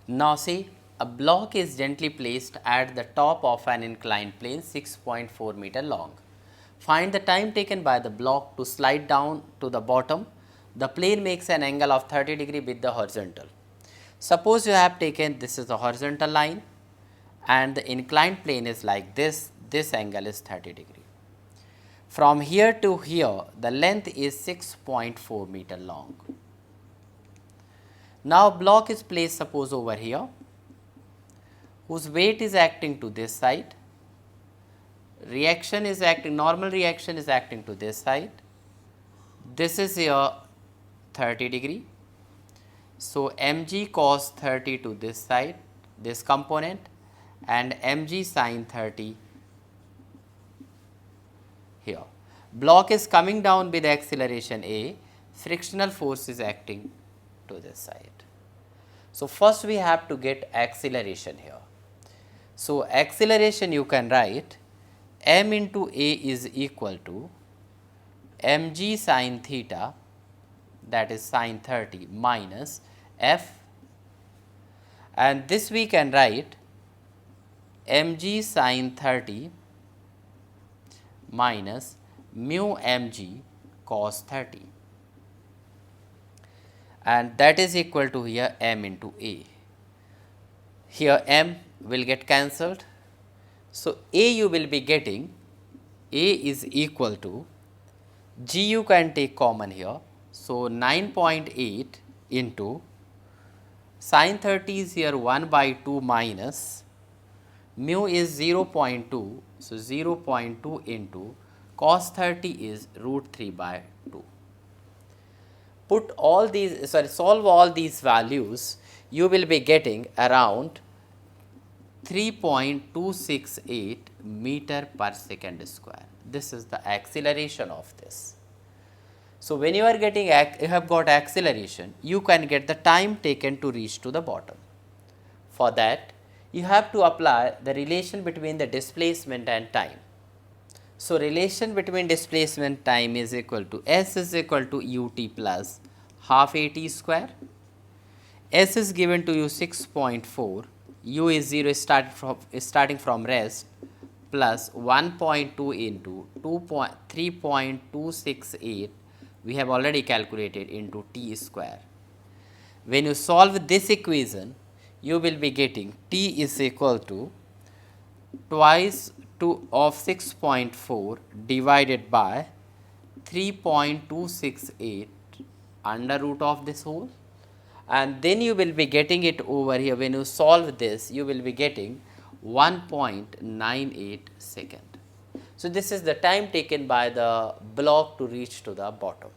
Now see, a block is gently placed at the top of an inclined plane 6.4 meter long. Find the time taken by the block to slide down to the bottom. The plane makes an angle of 30 degree with the horizontal. Suppose you have taken, this is the horizontal line and the inclined plane is like this angle is 30 degree. From here to here, the length is 6.4 meter long. Now block is placed suppose over here, whose weight is acting to this side, reaction is acting, normal reaction is acting to this side, this is here 30 degree. So mg cos 30 to this side, this component, and mg sin 30 here. Block is coming down with acceleration a, frictional force is acting to this side. So first we have to get acceleration here. So acceleration you can write m into a is equal to mg sin theta, that is sin 30, minus f, and this we can write mg sin 30 minus mu mg cos 30, and that is equal to here m into a. Here m will get cancelled. So a you will be getting, a is equal to, g you can take common here. So 9.8 into sin 30 is here 1 by 2 minus mu is 0.2. So 0.2 into cos 30 is root 3 by 2. Put all these, solve all these values, you will be getting around 3.268 meter per second square. This is the acceleration of this. So when you are getting, you have got acceleration, you can get the time taken to reach to the bottom. For that, you have to apply the relation between the displacement and time. So relation between displacement time is equal to S is equal to ut plus half at square. S is given to you 6.4, u is 0 starting from rest, plus 1.2 into 3.268 we have already calculated into t square. When you solve this equation, you will be getting t is equal to twice of 6.4 divided by 3.268 under root of this whole, and then you will be getting it over here. When you solve this, you will be getting 1.98 second. So this is the time taken by the block to reach to the bottom.